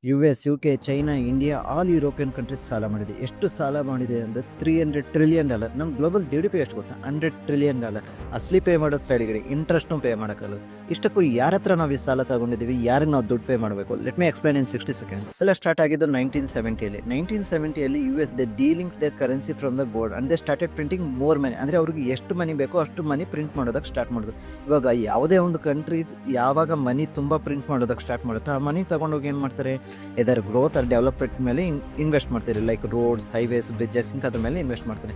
US, UK, China, India all European countries ಸಾಲ ಮಾಡಿದೆ. ಎಷ್ಟು ಸಾಲ ಮಾಡಿದೆ ಅಂದರೆ $300 ಟ್ರಿಲಿಯನ್. ನಮ್ಮ ಗ್ಲೋಬಲ್ GDP ಎಷ್ಟು ಗೊತ್ತಾ? $100 ಟ್ರಿಲಿಯನ್. ಅಸಲಿ ಪೇ ಮಾಡೋದು ಸೈಡ್ಗಡೆ, ಇಂಟ್ರೆಸ್ಟ್ನು ಪೇ ಮಾಡೋಕ್ಕಲ್ಲ. ಇಷ್ಟಕ್ಕೂ ಯಾರ ಹತ್ರ ನಾವು ಈ ಸಾಲ ತಗೊಂಡಿದ್ದೀವಿ, ಯಾರಿಗೆ ನಾವು ದುಡ್ಡು ಪೇ ಮಾಡಬೇಕು? Let me explain in 60 seconds. ಎಲ್ಲ ಸ್ಟಾರ್ಟ್ ಆಗಿದ್ದು 1970ಯಲ್ಲಿ. 1970ಯಲ್ಲಿ US they dealing their currency from the gold and they started printing more money. ಅಂದರೆ ಅವ್ರಿಗೆ ಎಷ್ಟು ಮನಿ ಬೇಕೋ ಅಷ್ಟು ಮನಿ ಪ್ರಿಂಟ್ ಮಾಡೋದಕ್ಕೆ ಸ್ಟಾರ್ಟ್ ಮಾಡಿದ್ರು. ಇವಾಗ ಯಾವುದೇ ಒಂದು ಕಂಟ್ರಿ ಯಾವಾಗ ಮನಿ ತುಂಬ ಪ್ರಿಂಟ್ ಮಾಡೋದಕ್ಕೆ ಸ್ಟಾರ್ಟ್ ಮಾಡುತ್ತೆ, ಆ ಮನಿ ತಗೊಂಡೋಗಿ ಏನು ಮಾಡ್ತಾರೆ, ಇದರ ಗ್ರೋತ್ ಆರ್ ಡೆವಲಪ್ಮೆಂಟ್ ಮೇಲೆ ಇನ್ವೆಸ್ಟ್ ಮಾಡ್ತಾರೆ. ಲೈಕ್ ರೋಡ್ಸ್, ಹೈವೇಸ್, ಬ್ರಿಡ್ಜಸ್ ಇಂಥದ್ರ ಮೇಲೆ ಇನ್ವೆಸ್ಟ್ ಮಾಡ್ತಾರೆ.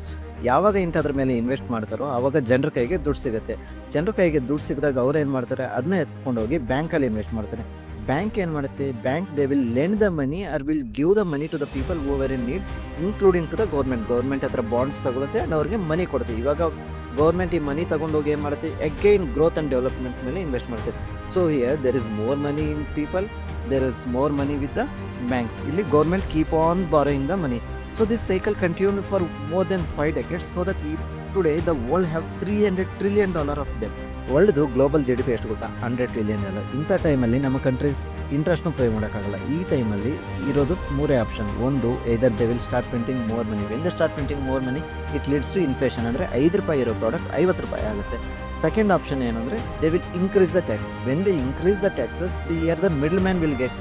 ಯಾವಾಗ ಇಂಥದ್ರ ಮೇಲೆ ಇನ್ವೆಸ್ಟ್ ಮಾಡ್ತಾರೋ ಆವಾಗ ಜನರ ಕೈಗೆ ದುಡ್ಡು ಸಿಗುತ್ತೆ. ಜನರ ಕೈಗೆ ದುಡ್ಡು ಸಿಕ್ಕಿದಾಗ ಅವ್ರು ಏನು ಮಾಡ್ತಾರೆ, ಅದನ್ನ ಎತ್ಕೊಂಡೋಗಿ ಬ್ಯಾಂಕಲ್ಲಿ ಇನ್ವೆಸ್ಟ್ ಮಾಡ್ತಾರೆ. ಬ್ಯಾಂಕ್ ಏನು ಮಾಡುತ್ತೆ, bank they will lend the money or will give the money to the people who are in need, including to the government ಹತ್ರ ಬಾಂಡ್ಸ್ ತಗೊಳುತ್ತೆ ಆ್ಯಂಡ್ ಅವ್ರಿಗೆ ಮನಿ ಕೊಡುತ್ತೆ. ಇವಾಗ ಗೌರ್ಮೆಂಟ್ ಈ ಮನಿ ತಗೊಂಡೋಗಿ ಏನು ಮಾಡುತ್ತೆ, ಅಗೈನ್ ಗ್ರೋತ್ ಆ್ಯಂಡ್ ಡೆವಲಪ್ಮೆಂಟ್ ಮೇಲೆ ಇನ್ವೆಸ್ಟ್ ಮಾಡ್ತಾರೆ. So here there is more money in people, there is more money with the banks. Illi government keep on borrowing the money. So this cycle continued for more than 5 decades, so that today the world have $300 trillion of debt. ವರ್ಲ್ಡ್ದು global GDP ಎಷ್ಟು ಗೊತ್ತಾ? $100 trillion. ಇಂಥ ಟೈಮಲ್ಲಿ ನಮ್ಮ countries ಇಂಟ್ರೆಸ್ಟ್ನು pay ಮಾಡೋಕ್ಕಾಗಲ್ಲ. ಈ ಟೈಮಲ್ಲಿ ಇರೋದು ಮೂರೇ ಆಪ್ಷನ್. ಒಂದು, either they will start printing more money. When they start printing more money it leads to inflation. ಅಂದರೆ ₹5 ಇರೋ ಪ್ರಾಡಕ್ಟ್ ₹50 ಆಗುತ್ತೆ. ಸೆಕೆಂಡ್ ಆಪ್ಷನ್ ಏನಂದರೆ they will increase the taxes. When they increase the taxes the middle man will get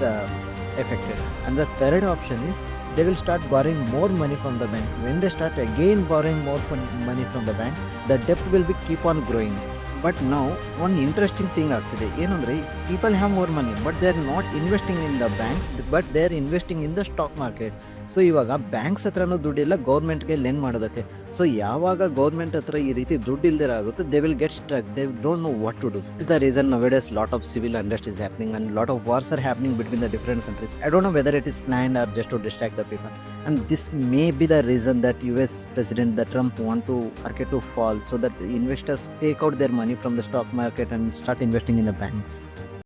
affected. And the third option is they will start borrowing more money from the bank. When they start again borrowing more money from the bank, the debt will be keep on growing. But ನಾವು ಒಂದು interesting thing ಆಗ್ತಿದೆ ಏನಂದರೆ, people have more money but they are not investing in the banks, but they are investing in the stock market. So ಇವಾಗ banks ಹತ್ರನೂ ದುಡ್ಡಿಲ್ಲ ಗೌರ್ಮೆಂಟ್ಗೆ lend ಮಾಡೋದಕ್ಕೆ. So ಯಾವಾಗ ಗೌರ್ಮೆಂಟ್ ಹತ್ರ ಈ ರೀತಿ ದುಡ್ಡು ಇಲ್ದಿರ ಆಗುತ್ತೆ, they will get struck, they don't know what to do. Is the reason nowadays lot of civil unrest is happening and lot of wars are happening between the different countries. I don't know whether it is planned or just to distract the people, and this may be the reason that US President the Trump want to market to fall, so that the investors take out their money from the stock market and start investing in the banks.